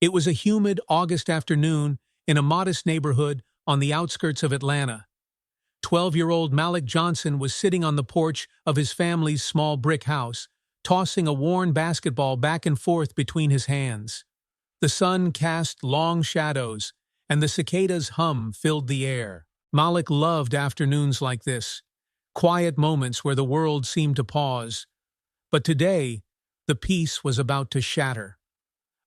It was a humid August afternoon in a modest neighborhood on the outskirts of Atlanta. 12-year-old Malik Johnson was sitting on the porch of his family's small brick house, tossing a worn basketball back and forth between his hands. The sun cast long shadows, and the cicadas' hum filled the air. Malik loved afternoons like this, quiet moments where the world seemed to pause. But today, the peace was about to shatter.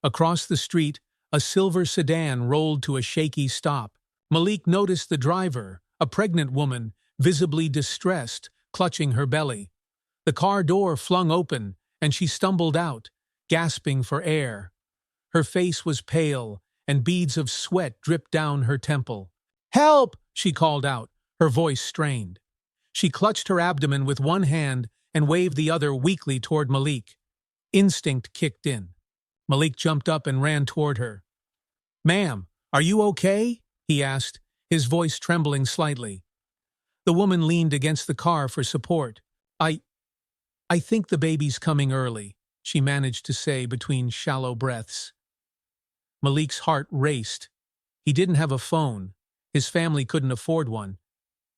Across the street, a silver sedan rolled to a shaky stop. Malik noticed the driver, a pregnant woman, visibly distressed, clutching her belly. The car door flung open, and she stumbled out, gasping for air. Her face was pale, and beads of sweat dripped down her temple. "Help!" she called out, her voice strained. She clutched her abdomen with one hand and waved the other weakly toward Malik. Instinct kicked in. Malik jumped up and ran toward her. "Ma'am, are you okay?" he asked, his voice trembling slightly. The woman leaned against the car for support. I think the baby's coming early," she managed to say between shallow breaths. Malik's heart raced. He didn't have a phone. His family couldn't afford one.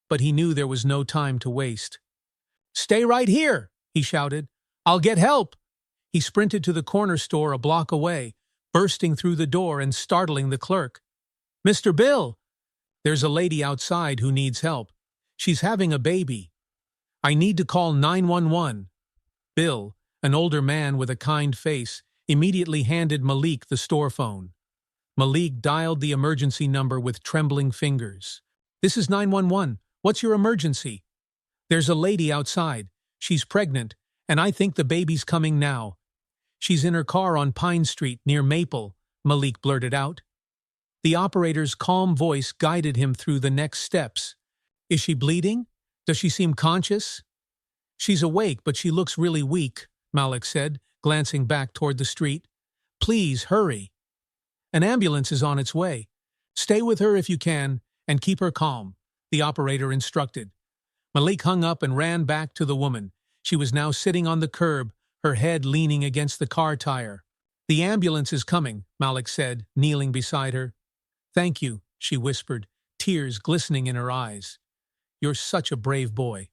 But he knew there was no time to waste. "Stay right here," he shouted. "I'll get help." He sprinted to the corner store a block away, bursting through the door and startling the clerk. "Mr. Bill, there's a lady outside who needs help. She's having a baby. I need to call 911. Bill, an older man with a kind face, immediately handed Malik the store phone. Malik dialed the emergency number with trembling fingers. "This is 911. What's your emergency?" "There's a lady outside. She's pregnant, and I think the baby's coming now. She's in her car on Pine Street near Maple," Malik blurted out. The operator's calm voice guided him through the next steps. "Is she bleeding? Does she seem conscious?" "She's awake, but she looks really weak," Malik said, glancing back toward the street. "Please, hurry. An ambulance is on its way. Stay with her if you can, and keep her calm," the operator instructed. Malik hung up and ran back to the woman. She was now sitting on the curb, her head leaning against the car tire. "The ambulance is coming," Malik said, kneeling beside her. "Thank you," she whispered, tears glistening in her eyes. "You're such a brave boy."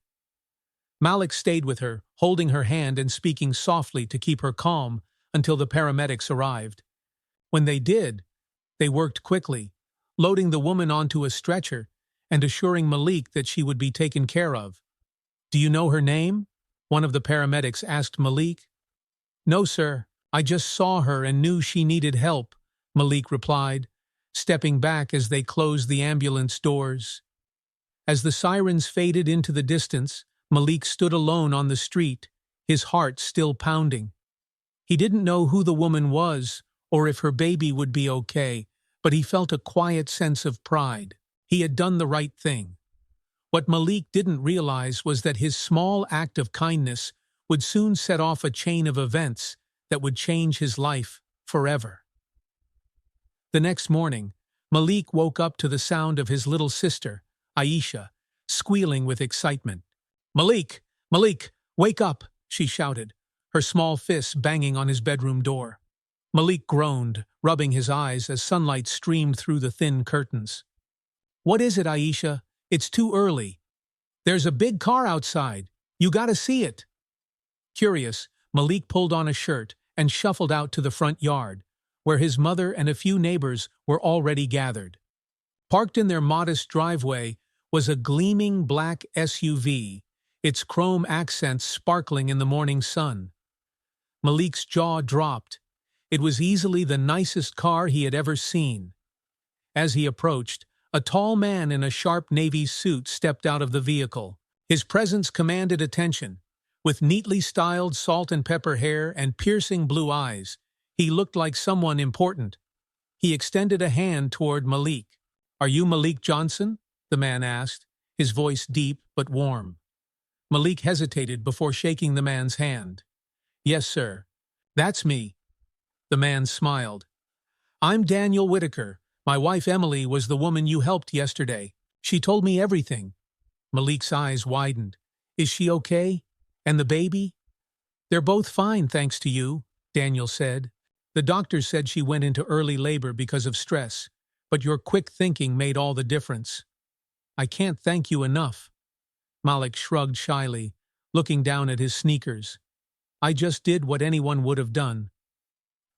Malik stayed with her, holding her hand and speaking softly to keep her calm until the paramedics arrived. When they did, they worked quickly, loading the woman onto a stretcher and assuring Malik that she would be taken care of. "Do you know her name?" one of the paramedics asked Malik. "No, sir. I just saw her and knew she needed help," Malik replied, stepping back as they closed the ambulance doors. As the sirens faded into the distance, Malik stood alone on the street, his heart still pounding. He didn't know who the woman was or if her baby would be okay, but he felt a quiet sense of pride. He had done the right thing. What Malik didn't realize was that his small act of kindness would soon set off a chain of events that would change his life forever. The next morning, Malik woke up to the sound of his little sister, Aisha, squealing with excitement. "Malik! Malik! Wake up!" she shouted, her small fists banging on his bedroom door. Malik groaned, rubbing his eyes as sunlight streamed through the thin curtains. "What is it, Aisha? It's too early. There's a big car outside. You gotta see it." Curious, Malik pulled on a shirt and shuffled out to the front yard, where his mother and a few neighbors were already gathered. Parked in their modest driveway was a gleaming black SUV, its chrome accents sparkling in the morning sun. Malik's jaw dropped. It was easily the nicest car he had ever seen. As he approached, a tall man in a sharp navy suit stepped out of the vehicle. His presence commanded attention. With neatly styled salt and pepper hair and piercing blue eyes, he looked like someone important. He extended a hand toward Malik. "Are you Malik Johnson?" the man asked, his voice deep but warm. Malik hesitated before shaking the man's hand. "Yes, sir. That's me." The man smiled. "I'm Daniel Whitaker. My wife Emily was the woman you helped yesterday. She told me everything." Malik's eyes widened. "Is she okay? And the baby?" "They're both fine, thanks to you," Daniel said. The doctor said she went into early labor because of stress, but your quick thinking made all the difference. I can't thank you enough. Malik shrugged shyly, looking down at his sneakers. I just did what anyone would have done.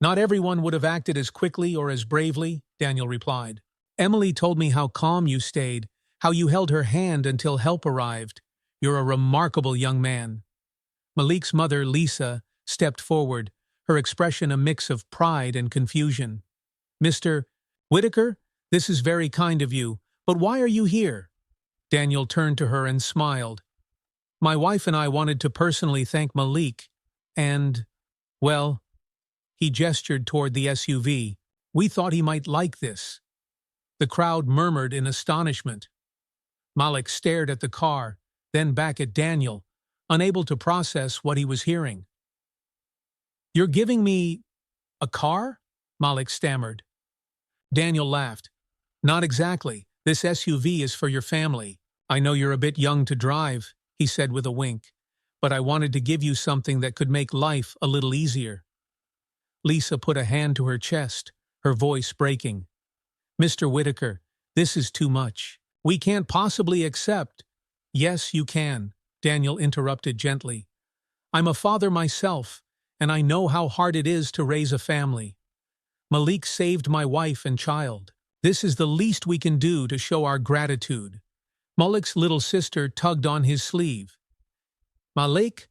Not everyone would have acted as quickly or as bravely, Daniel replied. Emily told me how calm you stayed, how you held her hand until help arrived. You're a remarkable young man. Malik's mother, Lisa, stepped forward, her expression a mix of pride and confusion. Mr. Whitaker, this is very kind of you, but why are you here? Daniel turned to her and smiled. My wife and I wanted to personally thank Malik, and, well, he gestured toward the SUV. We thought he might like this. The crowd murmured in astonishment. Malik stared at the car, then back at Daniel, unable to process what he was hearing. You're giving me a car? Malik stammered. Daniel laughed. Not exactly. This SUV is for your family. I know you're a bit young to drive, he said with a wink, but I wanted to give you something that could make life a little easier. Lisa put a hand to her chest, her voice breaking. Mr. Whitaker, this is too much. We can't possibly accept. Yes, you can, Daniel interrupted gently. I'm a father myself, and I know how hard it is to raise a family. Malik saved my wife and child. This is the least we can do to show our gratitude. Malik's little sister tugged on his sleeve. Malik,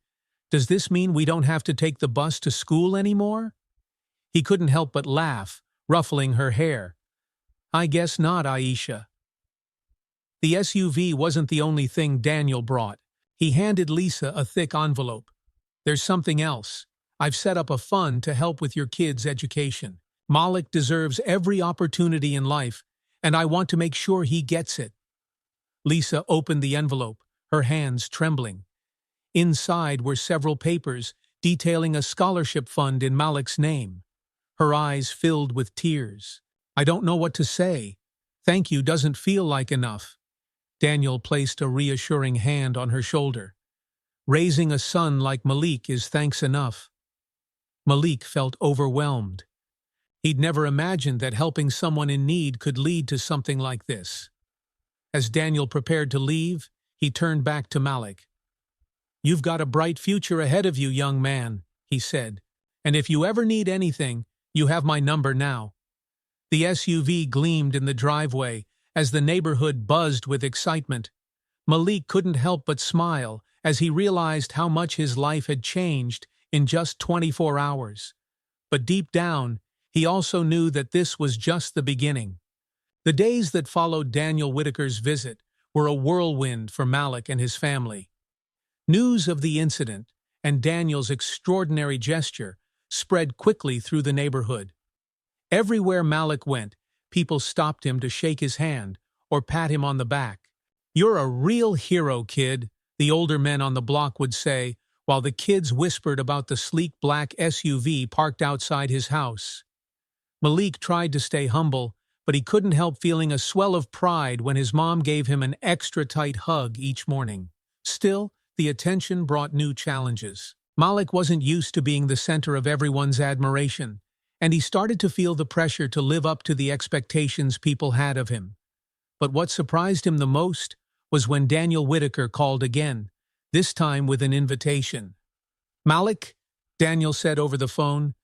does this mean we don't have to take the bus to school anymore? He couldn't help but laugh, ruffling her hair. I guess not, Aisha. The SUV wasn't the only thing Daniel brought. He handed Lisa a thick envelope. There's something else. I've set up a fund to help with your kids' education. Malik deserves every opportunity in life, and I want to make sure he gets it. Lisa opened the envelope, her hands trembling. Inside were several papers detailing a scholarship fund in Malik's name. Her eyes filled with tears. I don't know what to say. Thank you doesn't feel like enough. Daniel placed a reassuring hand on her shoulder. Raising a son like Malik is thanks enough. Malik felt overwhelmed. He'd never imagined that helping someone in need could lead to something like this. As Daniel prepared to leave, he turned back to Malik. You've got a bright future ahead of you, young man, he said. And if you ever need anything, you have my number now. The SUV gleamed in the driveway as the neighborhood buzzed with excitement. Malik couldn't help but smile as he realized how much his life had changed in just 24 hours. But deep down, he also knew that this was just the beginning. The days that followed Daniel Whitaker's visit were a whirlwind for Malik and his family. News of the incident and Daniel's extraordinary gesture spread quickly through the neighborhood. Everywhere Malik went, people stopped him to shake his hand or pat him on the back. You're a real hero, kid, the older men on the block would say, while the kids whispered about the sleek black SUV parked outside his house. Malik tried to stay humble, but he couldn't help feeling a swell of pride when his mom gave him an extra tight hug each morning. Still, the attention brought new challenges. Malik wasn't used to being the center of everyone's admiration, and he started to feel the pressure to live up to the expectations people had of him. But what surprised him the most was when Daniel Whitaker called again, this time with an invitation. Malik, Daniel said over the phone,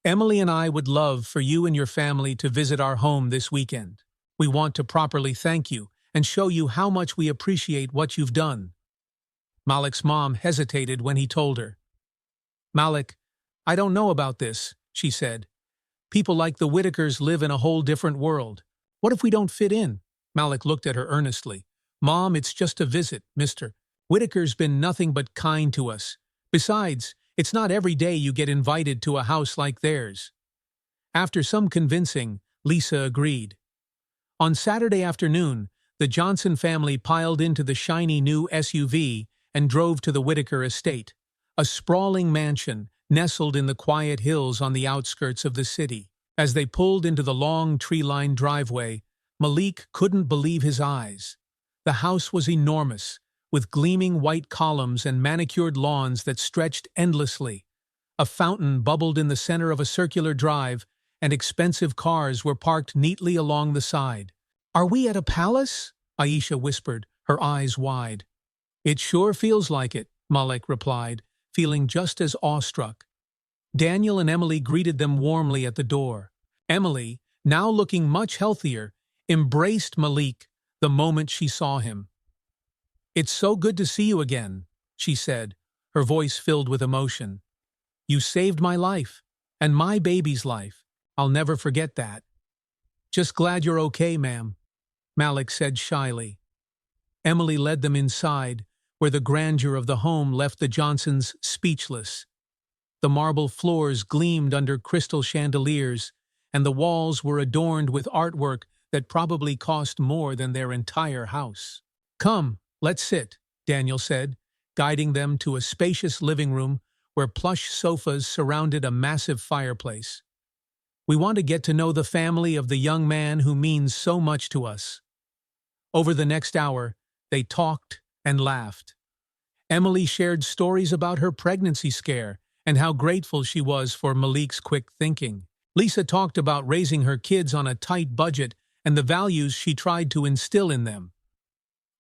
Emily and I would love for you and your family to visit our home this weekend. We want to properly thank you and show you how much we appreciate what you've done. Malik's mom hesitated when he told her. Malik, I don't know about this, she said. People like the Whitakers live in a whole different world. What if we don't fit in? Malik looked at her earnestly. Mom, it's just a visit, Mr. Whitaker's been nothing but kind to us. Besides, it's not every day you get invited to a house like theirs. After some convincing, Lisa agreed. On Saturday afternoon, the Johnson family piled into the shiny new SUV and drove to the Whitaker estate, a sprawling mansion nestled in the quiet hills on the outskirts of the city. As they pulled into the long tree-lined driveway, Malik couldn't believe his eyes. The house was enormous, with gleaming white columns and manicured lawns that stretched endlessly. A fountain bubbled in the center of a circular drive, and expensive cars were parked neatly along the side. "Are we at a palace?" Aisha whispered, her eyes wide. "It sure feels like it," Malik replied, feeling just as awestruck. Daniel and Emily greeted them warmly at the door. Emily, now looking much healthier, embraced Malik the moment she saw him. "It's so good to see you again," she said, her voice filled with emotion. "You saved my life, and my baby's life. I'll never forget that." "Just glad you're okay, ma'am," Malik said shyly. Emily led them inside, where the grandeur of the home left the Johnsons speechless. The marble floors gleamed under crystal chandeliers, and the walls were adorned with artwork that probably cost more than their entire house. "Come, let's sit," Daniel said, guiding them to a spacious living room where plush sofas surrounded a massive fireplace. "We want to get to know the family of the young man who means so much to us." Over the next hour, they talked and laughed. Emily shared stories about her pregnancy scare and how grateful she was for Malik's quick thinking. Lisa talked about raising her kids on a tight budget and the values she tried to instill in them.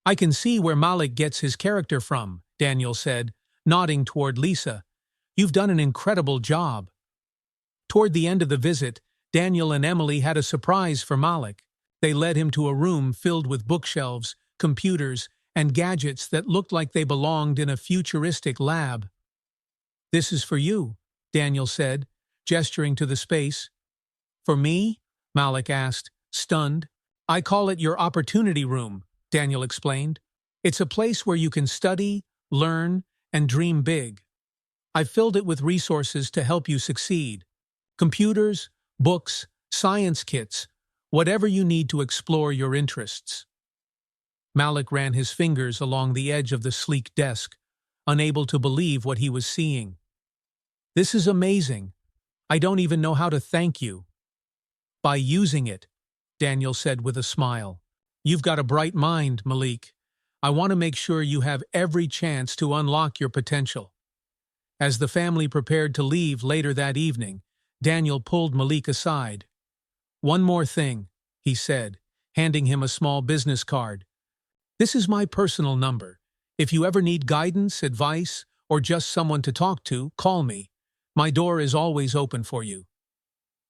"I can see where Malik gets his character from," Daniel said, nodding toward Lisa. "You've done an incredible job." Toward the end of the visit, Daniel and Emily had a surprise for Malik. They led him to a room filled with bookshelves, computers, and gadgets that looked like they belonged in a futuristic lab. "This is for you," Daniel said, gesturing to the space. "For me?" Malik asked, stunned. "I call it your opportunity room," Daniel explained. "It's a place where you can study, learn, and dream big. I've filled it with resources to help you succeed. Computers, books, science kits, whatever you need to explore your interests." Malik ran his fingers along the edge of the sleek desk, unable to believe what he was seeing. "This is amazing. I don't even know how to thank you." "By using it," Daniel said with a smile. "You've got a bright mind, Malik. I want to make sure you have every chance to unlock your potential." As the family prepared to leave later that evening, Daniel pulled Malik aside. "One more thing," he said, handing him a small business card. "This is my personal number. If you ever need guidance, advice, or just someone to talk to, call me. My door is always open for you."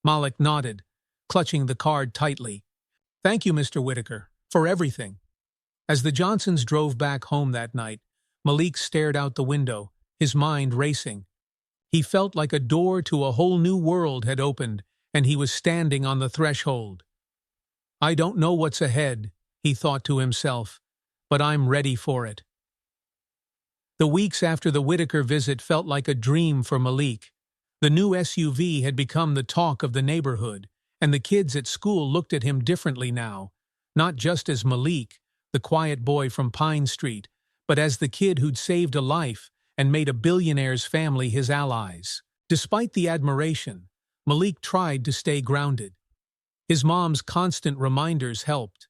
Malik nodded, clutching the card tightly. "Thank you, Mr. Whitaker, for everything." As the Johnsons drove back home that night, Malik stared out the window, his mind racing. He felt like a door to a whole new world had opened, and he was standing on the threshold. "I don't know what's ahead," he thought to himself, "but I'm ready for it." The weeks after the Whitaker visit felt like a dream for Malik. The new SUV had become the talk of the neighborhood, and the kids at school looked at him differently now, not just as Malik, the quiet boy from Pine Street, but as the kid who'd saved a life and made a billionaire's family his allies. Despite the admiration, Malik tried to stay grounded. His mom's constant reminders helped.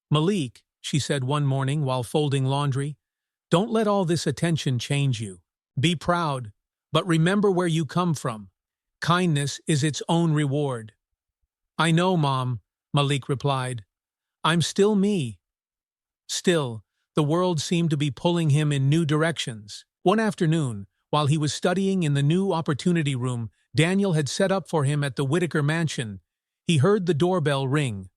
"Malik," she said one morning while folding laundry, "don't let all this attention change you. Be proud, but remember where you come from. Kindness is its own reward." "I know, Mom," Malik replied. "I'm still me." Still, the world seemed to be pulling him in new directions. One afternoon, while he was studying in the new opportunity room Daniel had set up for him at the Whitaker mansion, he heard the doorbell ring.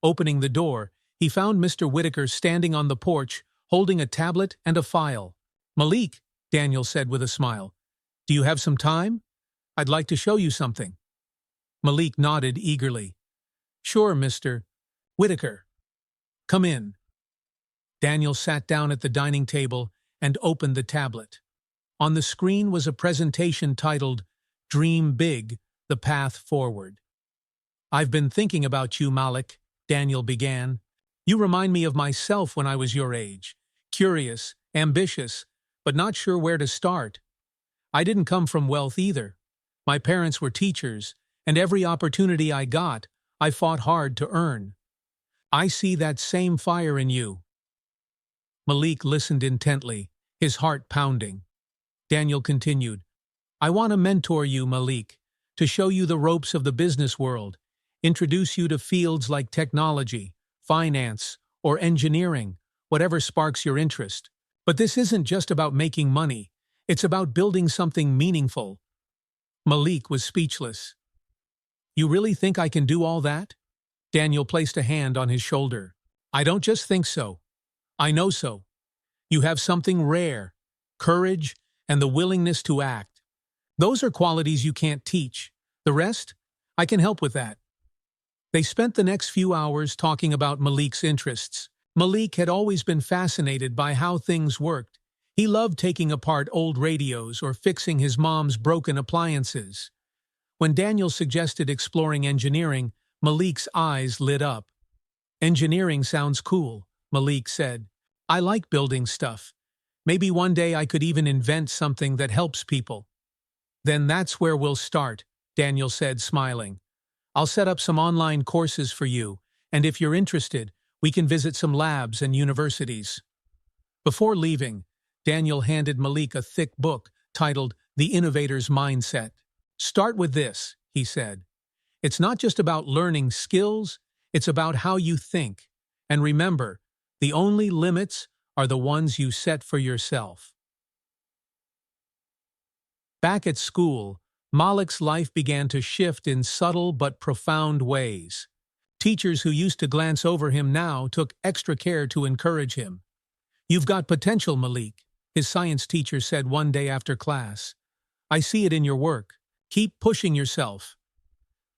Opening the door, he found Mr. Whitaker standing on the porch, holding a tablet and a file. "Malik," Daniel said with a smile, "do you have some time? I'd like to show you something." Malik nodded eagerly. "Sure, Mr. Whitaker. Come in." Daniel sat down at the dining table and opened the tablet. On the screen was a presentation titled, "Dream Big, The Path Forward." "I've been thinking about you, Malik," Daniel began. "You remind me of myself when I was your age. Curious, ambitious, but not sure where to start. I didn't come from wealth either. My parents were teachers, and every opportunity I got, I fought hard to earn. I see that same fire in you." Malik listened intently, his heart pounding. Daniel continued, I want to mentor you, Malik, to show you the ropes of the business world, introduce you to fields like technology, finance, or engineering, whatever sparks your interest. But this isn't just about making money, it's about building something meaningful. Malik was speechless. You really think I can do all that? Daniel placed a hand on his shoulder. I don't just think so. I know so. You have something rare, courage, and the willingness to act. Those are qualities you can't teach. The rest? I can help with that. They spent the next few hours talking about Malik's interests. Malik had always been fascinated by how things worked. He loved taking apart old radios or fixing his mom's broken appliances. When Daniel suggested exploring engineering, Malik's eyes lit up. Engineering sounds cool, Malik said. I like building stuff. Maybe one day I could even invent something that helps people. Then that's where we'll start, Daniel said, smiling. I'll set up some online courses for you, and if you're interested, we can visit some labs and universities. Before leaving, Daniel handed Malik a thick book titled The Innovator's Mindset. Start with this, he said. It's not just about learning skills, it's about how you think. And remember, the only limits are the ones you set for yourself. Back at school, Malik's life began to shift in subtle but profound ways. Teachers who used to glance over him now took extra care to encourage him. You've got potential, Malik, his science teacher said one day after class. I see it in your work. Keep pushing yourself.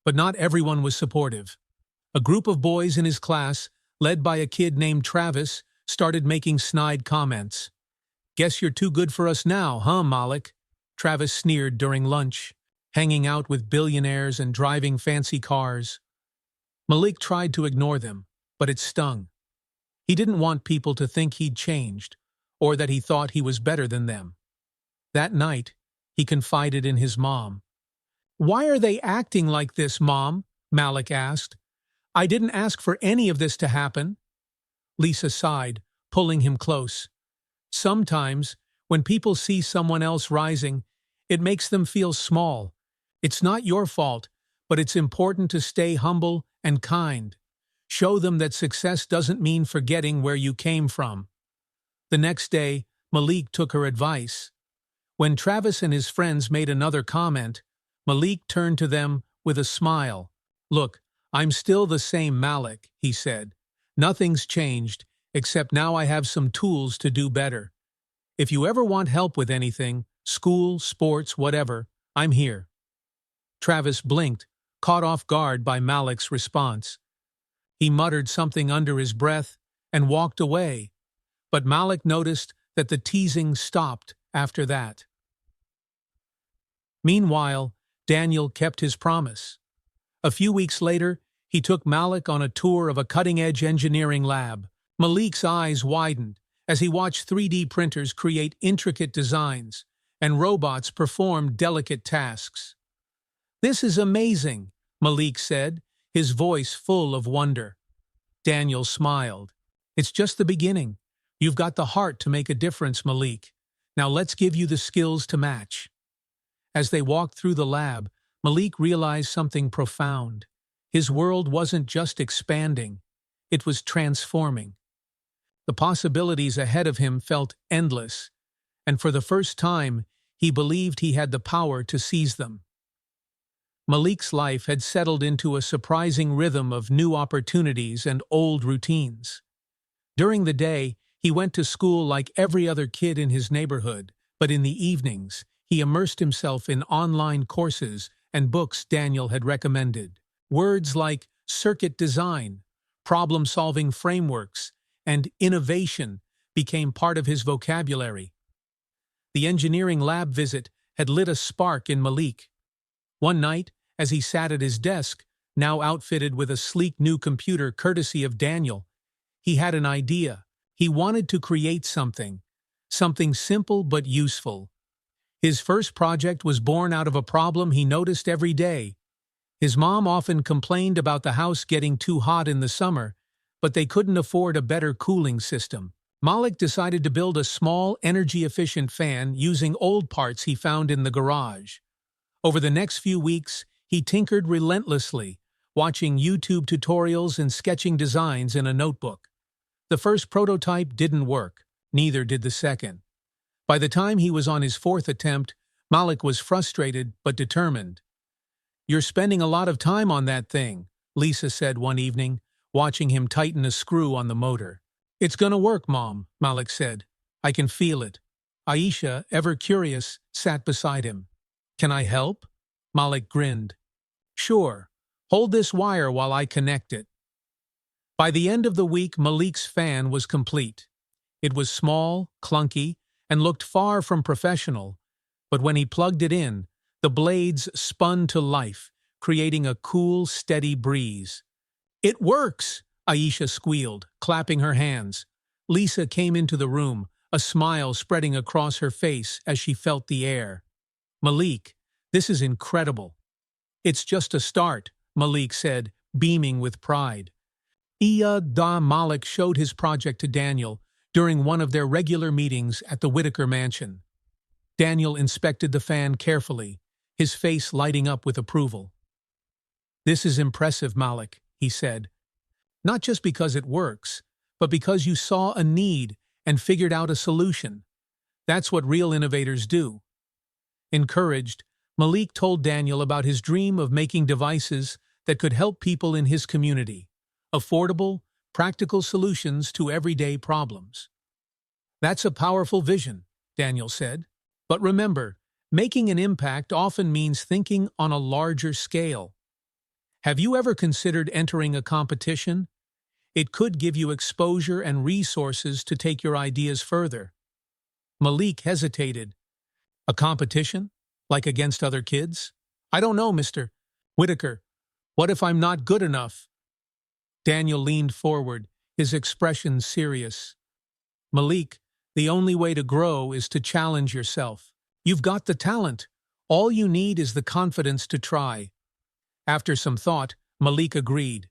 But not everyone was supportive. A group of boys in his class, led by a kid named Travis, started making snide comments. Guess you're too good for us now, huh, Malik? Travis sneered during lunch, hanging out with billionaires and driving fancy cars. Malik tried to ignore them, but it stung. He didn't want people to think he'd changed, or that he thought he was better than them. That night, he confided in his mom. Why are they acting like this, Mom? Malik asked. I didn't ask for any of this to happen. Lisa sighed, pulling him close. Sometimes, when people see someone else rising, it makes them feel small. It's not your fault, but it's important to stay humble and kind. Show them that success doesn't mean forgetting where you came from. The next day, Malik took her advice. When Travis and his friends made another comment, Malik turned to them with a smile. Look, I'm still the same Malik, he said. Nothing's changed, except now I have some tools to do better. If you ever want help with anything, school, sports, whatever, I'm here. Travis blinked, caught off guard by Malik's response. He muttered something under his breath and walked away, but Malik noticed that the teasing stopped after that. Meanwhile, Daniel kept his promise. A few weeks later, he took Malik on a tour of a cutting-edge engineering lab. Malik's eyes widened as he watched 3D printers create intricate designs and robots perform delicate tasks. This is amazing, Malik said, his voice full of wonder. Daniel smiled. It's just the beginning. You've got the heart to make a difference, Malik. Now let's give you the skills to match. As they walked through the lab, Malik realized something profound. His world wasn't just expanding, it was transforming. The possibilities ahead of him felt endless, and for the first time, he believed he had the power to seize them. Malik's life had settled into a surprising rhythm of new opportunities and old routines. During the day, he went to school like every other kid in his neighborhood, but in the evenings, he immersed himself in online courses and books Daniel had recommended. Words like circuit design, problem-solving frameworks, and innovation became part of his vocabulary. The engineering lab visit had lit a spark in Malik. One night, as he sat at his desk, now outfitted with a sleek new computer courtesy of Daniel, he had an idea. He wanted to create something simple but useful. His first project was born out of a problem he noticed every day. His mom often complained about the house getting too hot in the summer, but they couldn't afford a better cooling system. Malik decided to build a small, energy-efficient fan using old parts he found in the garage. Over the next few weeks, he tinkered relentlessly, watching YouTube tutorials and sketching designs in a notebook. The first prototype didn't work, neither did the second. By the time he was on his fourth attempt, Malik was frustrated but determined. "You're spending a lot of time on that thing," Lisa said one evening, watching him tighten a screw on the motor. "It's gonna work, Mom," Malik said. "I can feel it." Aisha, ever curious, sat beside him. "Can I help?" Malik grinned. "Sure. Hold this wire while I connect it." By the end of the week, Malik's fan was complete. It was small, clunky, and looked far from professional, but when he plugged it in, the blades spun to life, creating a cool, steady breeze. "It works!" Aisha squealed, clapping her hands. Lisa came into the room, a smile spreading across her face as she felt the air. "Malik, this is incredible." "It's just a start," Malik said, beaming with pride. Malik showed his project to Daniel during one of their regular meetings at the Whitaker mansion. Daniel inspected the fan carefully, his face lighting up with approval. "This is impressive, Malik," he said. "Not just because it works, but because you saw a need and figured out a solution. That's what real innovators do." Encouraged, Malik told Daniel about his dream of making devices that could help people in his community. Affordable, practical solutions to everyday problems. "That's a powerful vision," Daniel said. "But remember, making an impact often means thinking on a larger scale. Have you ever considered entering a competition? It could give you exposure and resources to take your ideas further." Malik hesitated. "A competition? Like against other kids? I don't know, Mr. Whitaker. What if I'm not good enough?" Daniel leaned forward, his expression serious. "Malik, the only way to grow is to challenge yourself. You've got the talent. All you need is the confidence to try." After some thought, Malik agreed.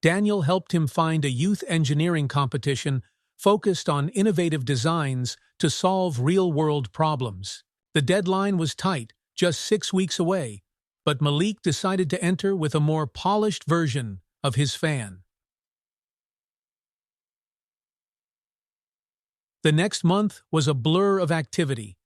Daniel helped him find a youth engineering competition focused on innovative designs to solve real-world problems. The deadline was tight, just 6 weeks away, but Malik decided to enter with a more polished version of his fan. The next month was a blur of activity.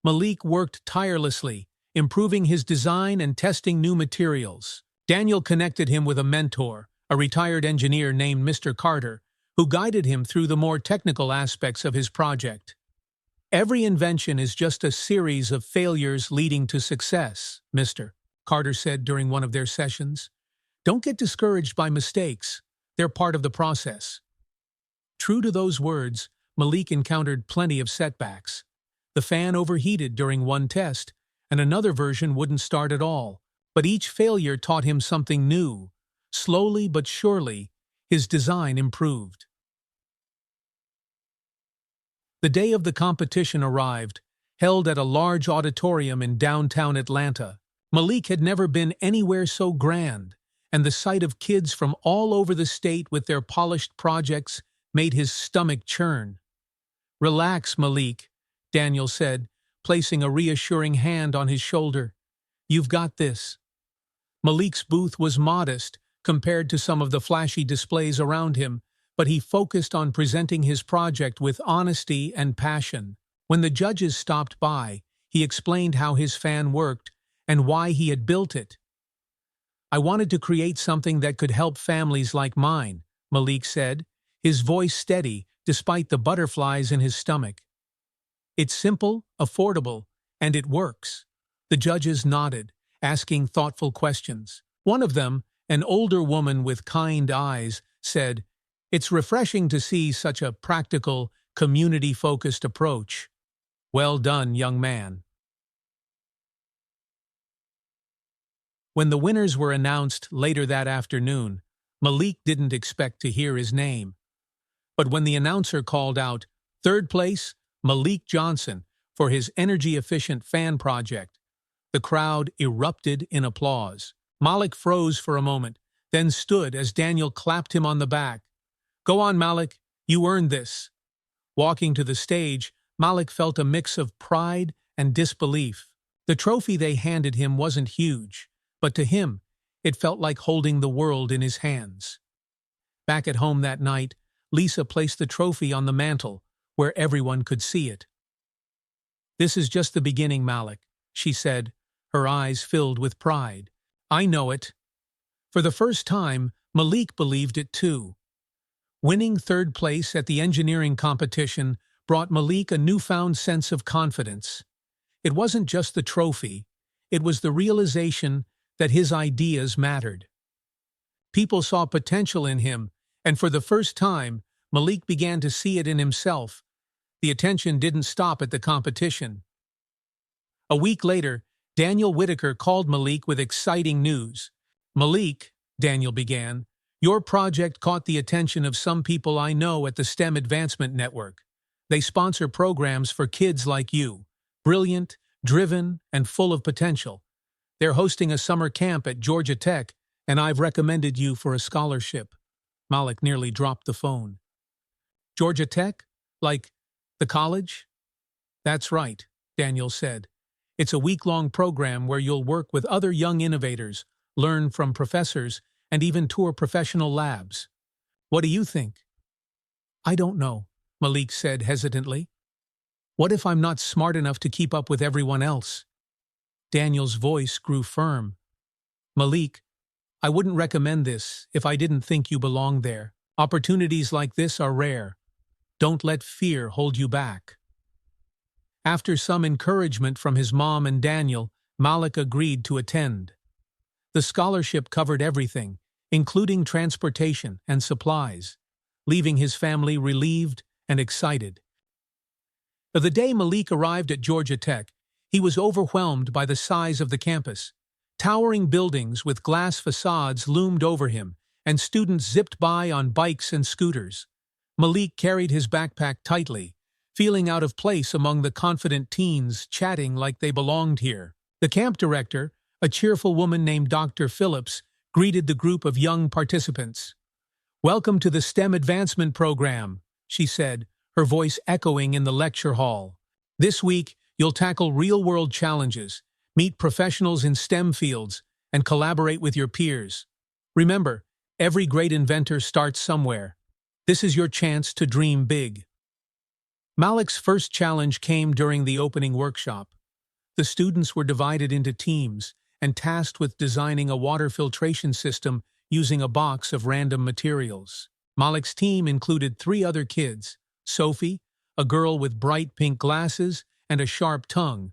Malik worked tirelessly, improving his design and testing new materials. Daniel connected him with a mentor, a retired engineer named Mr. Carter, who guided him through the more technical aspects of his project. "Every invention is just a series of failures leading to success," Mr. Carter said during one of their sessions. "Don't get discouraged by mistakes. They're part of the process." True to those words, Malik encountered plenty of setbacks. The fan overheated during one test, and another version wouldn't start at all. But each failure taught him something new. Slowly but surely, his design improved. The day of the competition arrived, held at a large auditorium in downtown Atlanta. Malik had never been anywhere so grand, and the sight of kids from all over the state with their polished projects made his stomach churn. "Relax, Malik," Daniel said, placing a reassuring hand on his shoulder. "You've got this." Malik's booth was modest compared to some of the flashy displays around him, but he focused on presenting his project with honesty and passion. When the judges stopped by, he explained how his fan worked and why he had built it. "I wanted to create something that could help families like mine," Malik said, his voice steady despite the butterflies in his stomach. "It's simple, affordable, and it works." The judges nodded, asking thoughtful questions. One of them, an older woman with kind eyes, said, "It's refreshing to see such a practical, community-focused approach." "Well done, young man." When the winners were announced later that afternoon, Malik didn't expect to hear his name. But when the announcer called out, "Third place, Malik Johnson," for his energy-efficient fan project, the crowd erupted in applause. Malik froze for a moment, then stood as Daniel clapped him on the back. "Go on, Malik, you earned this." Walking to the stage, Malik felt a mix of pride and disbelief. The trophy they handed him wasn't huge, but to him, it felt like holding the world in his hands. Back at home that night, Lisa placed the trophy on the mantel, where everyone could see it. "This is just the beginning, Malik," she said, her eyes filled with pride. "I know it." For the first time, Malik believed it too. Winning third place at the engineering competition brought Malik a newfound sense of confidence. It wasn't just the trophy, it was the realization that his ideas mattered. People saw potential in him, and for the first time, Malik began to see it in himself. The attention didn't stop at the competition. A week later, Daniel Whitaker called Malik with exciting news. "Malik," Daniel began, "your project caught the attention of some people I know at the STEM Advancement Network. They sponsor programs for kids like you, brilliant, driven, and full of potential. They're hosting a summer camp at Georgia Tech, and I've recommended you for a scholarship." Malik nearly dropped the phone. "Georgia Tech? Like the college?" "That's right," Daniel said. "It's a week-long program where you'll work with other young innovators, learn from professors, and even tour professional labs. What do you think?" "I don't know," Malik said hesitantly. "What if I'm not smart enough to keep up with everyone else?" Daniel's voice grew firm. "Malik, I wouldn't recommend this if I didn't think you belong there. Opportunities like this are rare. Don't let fear hold you back." After some encouragement from his mom and Daniel, Malik agreed to attend. The scholarship covered everything, including transportation and supplies, leaving his family relieved and excited. The day Malik arrived at Georgia Tech, he was overwhelmed by the size of the campus. Towering buildings with glass facades loomed over him, and students zipped by on bikes and scooters. Malik carried his backpack tightly, feeling out of place among the confident teens chatting like they belonged here. The camp director, a cheerful woman named Dr. Phillips, greeted the group of young participants. "Welcome to the STEM Advancement Program," she said, her voice echoing in the lecture hall. "This week, you'll tackle real-world challenges, meet professionals in STEM fields, and collaborate with your peers. Remember, every great inventor starts somewhere. This is your chance to dream big." Malik's first challenge came during the opening workshop. The students were divided into teams and tasked with designing a water filtration system using a box of random materials. Malik's team included 3 other kids: Sophie, a girl with bright pink glasses and a sharp tongue;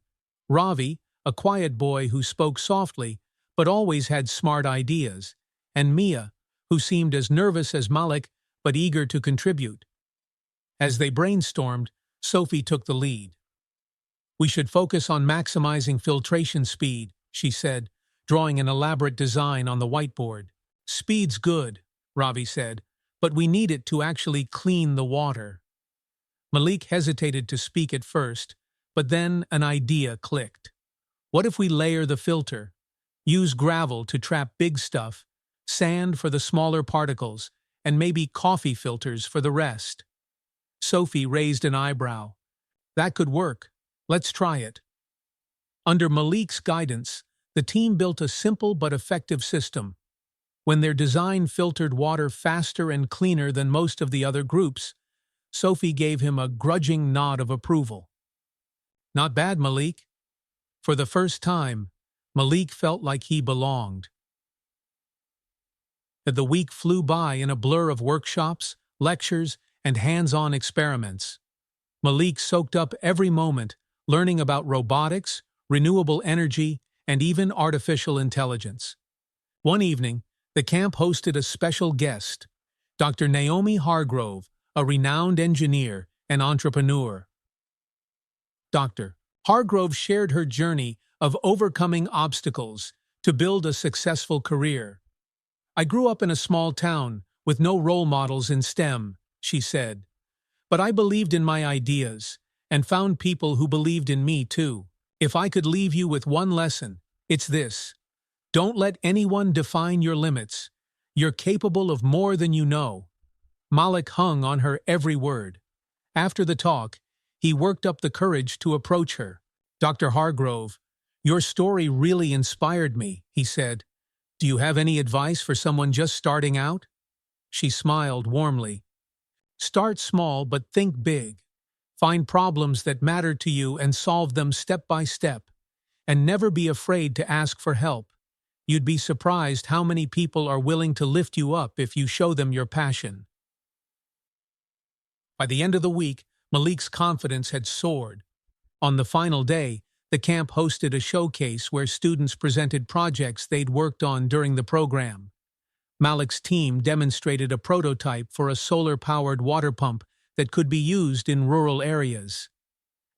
Ravi, a quiet boy who spoke softly but always had smart ideas; and Mia, who seemed as nervous as Malik but eager to contribute. As they brainstormed, Sophie took the lead. "We should focus on maximizing filtration speed," she said, drawing an elaborate design on the whiteboard. "Speed's good," Ravi said, "but we need it to actually clean the water." Malik hesitated to speak at first, but then an idea clicked. "What if we layer the filter? Use gravel to trap big stuff, sand for the smaller particles, and maybe coffee filters for the rest." Sophie raised an eyebrow. "That could work. Let's try it." Under Malik's guidance, the team built a simple but effective system. When their design filtered water faster and cleaner than most of the other groups, Sophie gave him a grudging nod of approval. "Not bad, Malik." For the first time, Malik felt like he belonged. The week flew by in a blur of workshops, lectures, and hands-on experiments. Malik soaked up every moment, learning about robotics, renewable energy, and even artificial intelligence. One evening, the camp hosted a special guest, Dr. Naomi Hargrove, a renowned engineer and entrepreneur. Dr. Hargrove shared her journey of overcoming obstacles to build a successful career. "I grew up in a small town with no role models in STEM," she said. "But I believed in my ideas and found people who believed in me too. If I could leave you with one lesson, it's this: don't let anyone define your limits. You're capable of more than you know." Malik hung on her every word. After the talk, he worked up the courage to approach her. "Dr. Hargrove, your story really inspired me," he said. "Do you have any advice for someone just starting out?" She smiled warmly. "Start small but think big. Find problems that matter to you and solve them step by step. And never be afraid to ask for help. You'd be surprised how many people are willing to lift you up if you show them your passion." By the end of the week, Malik's confidence had soared. On the final day, the camp hosted a showcase where students presented projects they'd worked on during the program. Malik's team demonstrated a prototype for a solar-powered water pump that could be used in rural areas.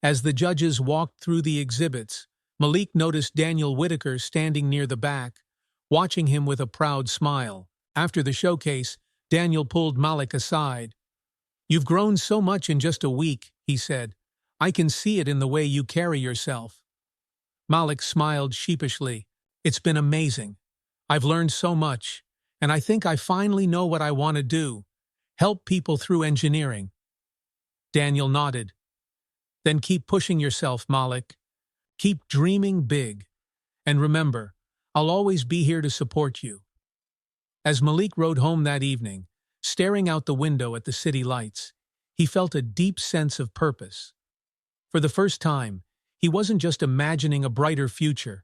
As the judges walked through the exhibits, Malik noticed Daniel Whitaker standing near the back, watching him with a proud smile. After the showcase, Daniel pulled Malik aside. "You've grown so much in just a week," he said. "I can see it in the way you carry yourself." Malik smiled sheepishly. "It's been amazing. I've learned so much, and I think I finally know what I want to do: help people through engineering." Daniel nodded. "Then keep pushing yourself, Malik. Keep dreaming big. And remember, I'll always be here to support you." As Malik rode home that evening, staring out the window at the city lights, he felt a deep sense of purpose. For the first time, he wasn't just imagining a brighter future,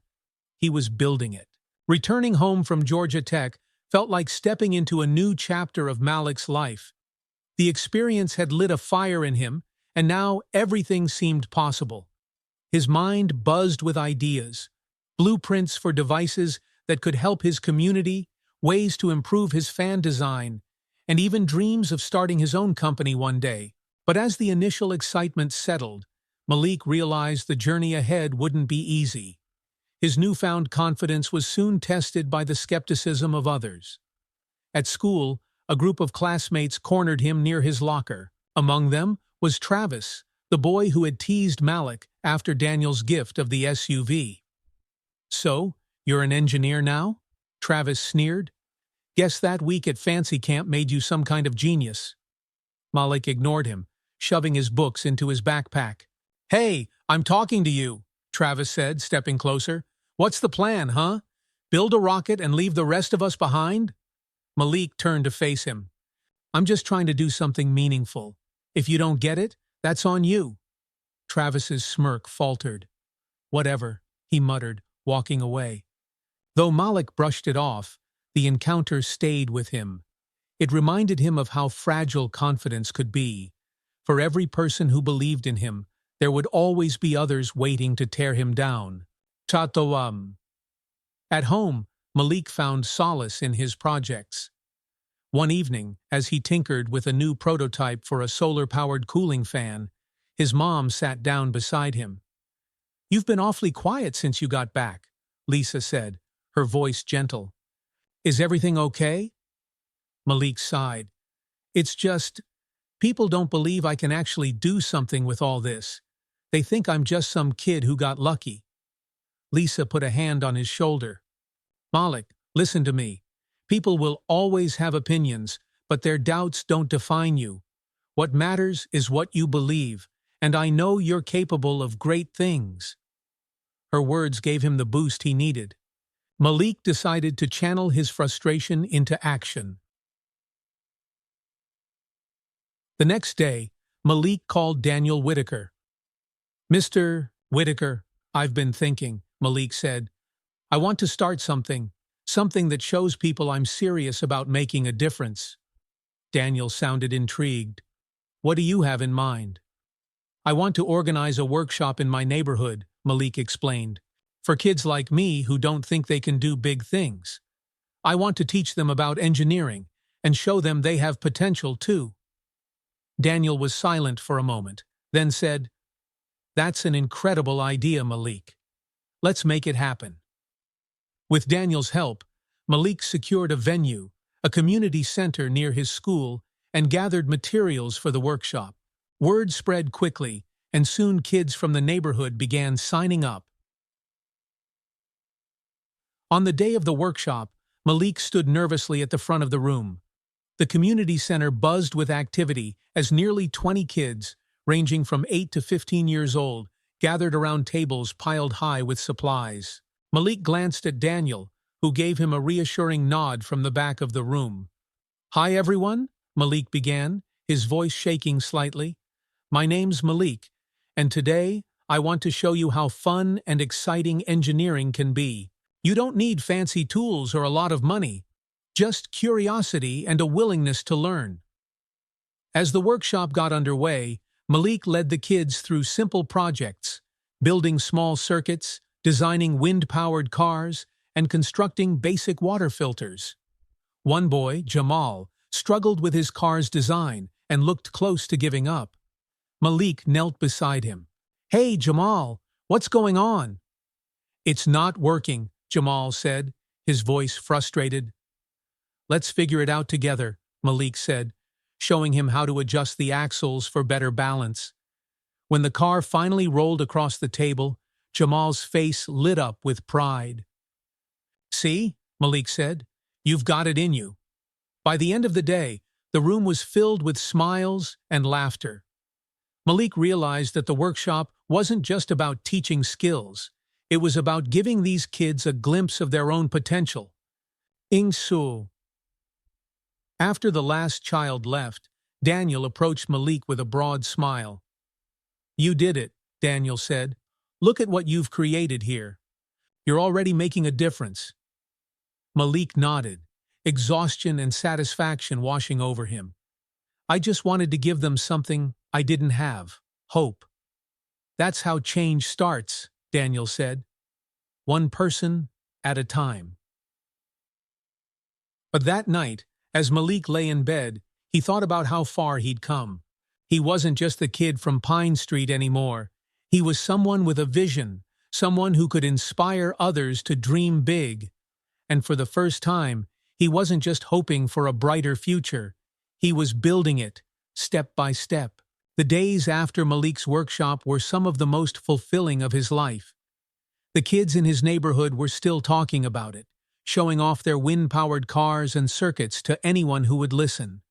he was building it. Returning home from Georgia Tech felt like stepping into a new chapter of Malik's life. The experience had lit a fire in him, and now everything seemed possible. His mind buzzed with ideas, blueprints for devices that could help his community, ways to improve his fan design, and even dreams of starting his own company one day. But as the initial excitement settled, Malik realized the journey ahead wouldn't be easy. His newfound confidence was soon tested by the skepticism of others. At school, a group of classmates cornered him near his locker. Among them was Travis, the boy who had teased Malik after Daniel's gift of the SUV. "So, you're an engineer now?" Travis sneered. "Guess that week at Fancy Camp made you some kind of genius." Malik ignored him, shoving his books into his backpack. "Hey, I'm talking to you," Travis said, stepping closer. "What's the plan, huh? Build a rocket and leave the rest of us behind?" Malik turned to face him. "I'm just trying to do something meaningful. If you don't get it, that's on you." Travis's smirk faltered. "Whatever," he muttered, walking away. Though Malik brushed it off, the encounter stayed with him. It reminded him of how fragile confidence could be. For every person who believed in him, there would always be others waiting to tear him down. Chatoam. At home, Malik found solace in his projects. One evening, as he tinkered with a new prototype for a solar-powered cooling fan, his mom sat down beside him. "You've been awfully quiet since you got back," Lisa said, her voice gentle. "Is everything okay?" Malik sighed. "It's just, people don't believe I can actually do something with all this. They think I'm just some kid who got lucky." Lisa put a hand on his shoulder. "Malik, listen to me. People will always have opinions, but their doubts don't define you. What matters is what you believe, and I know you're capable of great things." Her words gave him the boost he needed. Malik decided to channel his frustration into action. The next day, Malik called Daniel Whitaker. "Mr. Whitaker, I've been thinking," Malik said. "I want to start something that shows people I'm serious about making a difference." Daniel sounded intrigued. "What do you have in mind?" "I want to organize a workshop in my neighborhood," Malik explained, "for kids like me who don't think they can do big things. I want to teach them about engineering and show them they have potential too." Daniel was silent for a moment, then said, "That's an incredible idea, Malik. Let's make it happen." With Daniel's help, Malik secured a venue, a community center near his school, and gathered materials for the workshop. Word spread quickly, and soon kids from the neighborhood began signing up. On the day of the workshop, Malik stood nervously at the front of the room. The community center buzzed with activity as nearly 20 kids, ranging from 8 to 15 years old, gathered around tables piled high with supplies. Malik glanced at Daniel, who gave him a reassuring nod from the back of the room. "Hi, everyone," Malik began, his voice shaking slightly. "My name's Malik, and today I want to show you how fun and exciting engineering can be. You don't need fancy tools or a lot of money, just curiosity and a willingness to learn." As the workshop got underway, Malik led the kids through simple projects, building small circuits, designing wind-powered cars, and constructing basic water filters. One boy, Jamal, struggled with his car's design and looked close to giving up. Malik knelt beside him. "Hey, Jamal, what's going on?" "It's not working," Jamal said, his voice frustrated. "Let's figure it out together," Malik said, showing him how to adjust the axles for better balance. When the car finally rolled across the table, Jamal's face lit up with pride. "See," Malik said, "you've got it in you." By the end of the day, the room was filled with smiles and laughter. Malik realized that the workshop wasn't just about teaching skills. It was about giving these kids a glimpse of their own potential. Ingsu. After the last child left, Daniel approached Malik with a broad smile. "You did it," Daniel said. "Look at what you've created here. You're already making a difference." Malik nodded, exhaustion and satisfaction washing over him. "I just wanted to give them something I didn't have, hope." "That's how change starts," Daniel said. "One person at a time." But that night, as Malik lay in bed, he thought about how far he'd come. He wasn't just the kid from Pine Street anymore. He was someone with a vision, someone who could inspire others to dream big. And for the first time, he wasn't just hoping for a brighter future. He was building it, step by step. The days after Malik's workshop were some of the most fulfilling of his life. The kids in his neighborhood were still talking about it, showing off their wind-powered cars and circuits to anyone who would listen.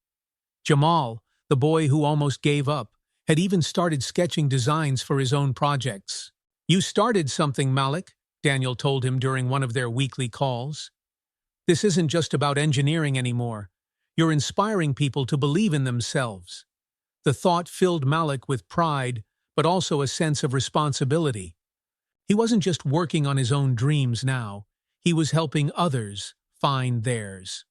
Jamal, the boy who almost gave up, had even started sketching designs for his own projects. "You started something, Malik," Daniel told him during one of their weekly calls. "This isn't just about engineering anymore. You're inspiring people to believe in themselves." The thought filled Malik with pride, but also a sense of responsibility. He wasn't just working on his own dreams now. He was helping others find theirs.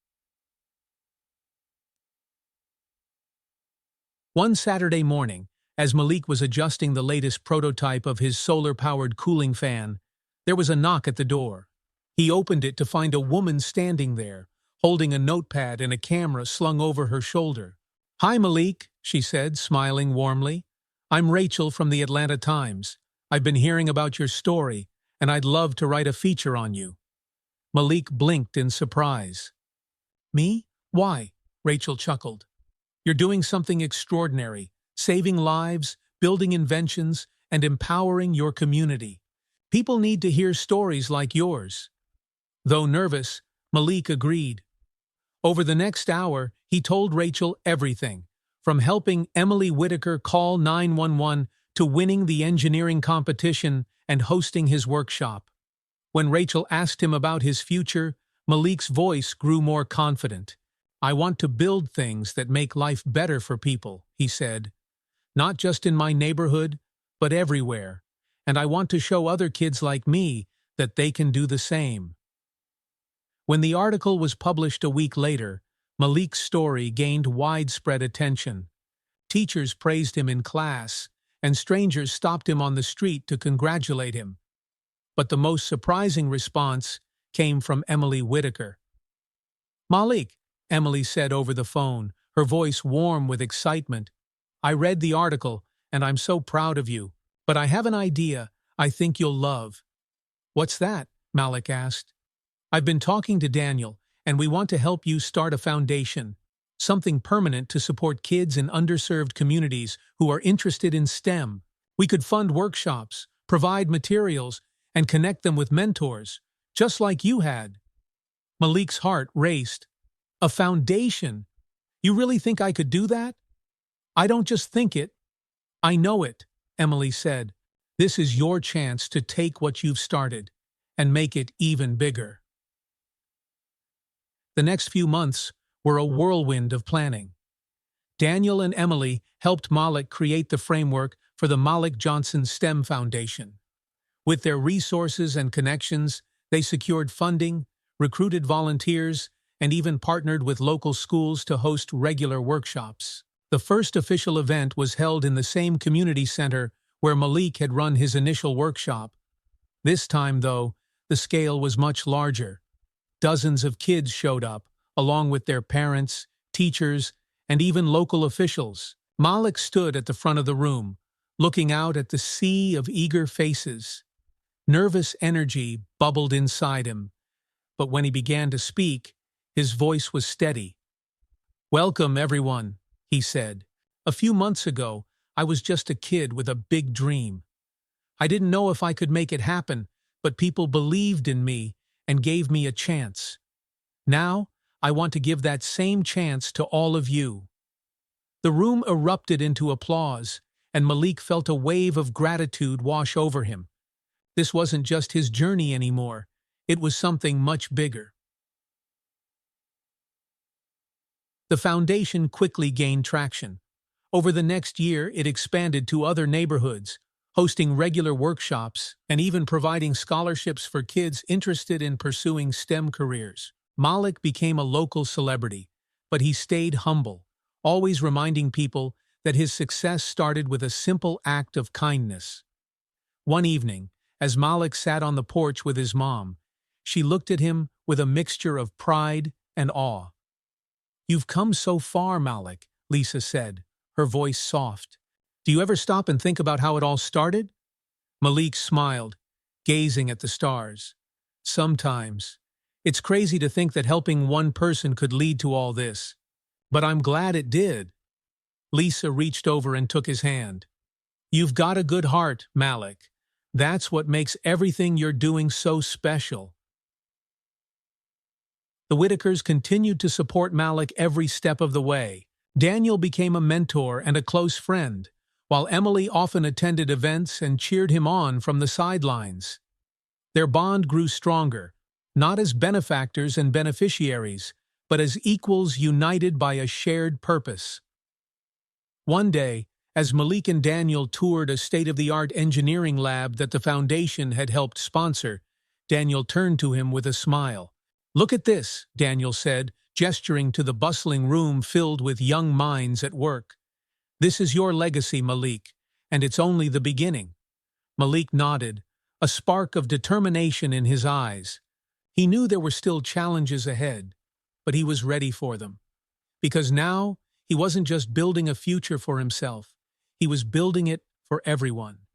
One Saturday morning, as Malik was adjusting the latest prototype of his solar-powered cooling fan, there was a knock at the door. He opened it to find a woman standing there, holding a notepad and a camera slung over her shoulder. "Hi, Malik," she said, smiling warmly. "I'm Rachel from the Atlanta Times. I've been hearing about your story, and I'd love to write a feature on you." Malik blinked in surprise. "Me? Why?" Rachel chuckled. "You're doing something extraordinary, saving lives, building inventions, and empowering your community. People need to hear stories like yours." Though nervous, Malik agreed. Over the next hour, he told Rachel everything, from helping Emily Whitaker call 911 to winning the engineering competition and hosting his workshop. When Rachel asked him about his future, Malik's voice grew more confident. "I want to build things that make life better for people," he said. "Not just in my neighborhood, but everywhere. And I want to show other kids like me that they can do the same." When the article was published a week later, Malik's story gained widespread attention. Teachers praised him in class, and strangers stopped him on the street to congratulate him. But the most surprising response came from Emily Whitaker. "Malik," Emily said over the phone, her voice warm with excitement, "I read the article, and I'm so proud of you. But I have an idea I think you'll love." "What's that?" Malik asked. "I've been talking to Daniel, and we want to help you start a foundation, something permanent to support kids in underserved communities who are interested in STEM. We could fund workshops, provide materials, and connect them with mentors, just like you had." Malik's heart raced. "A foundation? You really think I could do that?" "I don't just think it. I know it, Emily said. This is your chance to take what you've started and make it even bigger. The next few months were a whirlwind of planning. Daniel and Emily helped Malik create the framework for the Malik Johnson STEM Foundation. With their resources and connections, they secured funding, recruited volunteers, and even partnered with local schools to host regular workshops. The first official event was held in the same community center where Malik had run his initial workshop. This time, though, the scale was much larger. Dozens of kids showed up, along with their parents, teachers, and even local officials. Malik stood at the front of the room, looking out at the sea of eager faces. Nervous energy bubbled inside him, but when he began to speak, his voice was steady. "Welcome, everyone," he said. "A few months ago, I was just a kid with a big dream. I didn't know if I could make it happen, but people believed in me and gave me a chance. Now, I want to give that same chance to all of you." The room erupted into applause, and Malik felt a wave of gratitude wash over him. This wasn't just his journey anymore. It was something much bigger. The foundation quickly gained traction. Over the next year, it expanded to other neighborhoods, hosting regular workshops and even providing scholarships for kids interested in pursuing STEM careers. Malik became a local celebrity, but he stayed humble, always reminding people that his success started with a simple act of kindness. One evening, as Malik sat on the porch with his mom, she looked at him with a mixture of pride and awe. "You've come so far, Malik," Lisa said, her voice soft. "Do you ever stop and think about how it all started?" Malik smiled, gazing at the stars. "Sometimes. It's crazy to think that helping one person could lead to all this. But I'm glad it did." Lisa reached over and took his hand. "You've got a good heart, Malik. That's what makes everything you're doing so special." The Whitakers continued to support Malik every step of the way. Daniel became a mentor and a close friend, while Emily often attended events and cheered him on from the sidelines. Their bond grew stronger, not as benefactors and beneficiaries, but as equals united by a shared purpose. One day, as Malik and Daniel toured a state-of-the-art engineering lab that the foundation had helped sponsor, Daniel turned to him with a smile. "Look at this," Daniel said, gesturing to the bustling room filled with young minds at work. "This is your legacy, Malik, and it's only the beginning." Malik nodded, a spark of determination in his eyes. He knew there were still challenges ahead, but he was ready for them. Because now, he wasn't just building a future for himself, he was building it for everyone.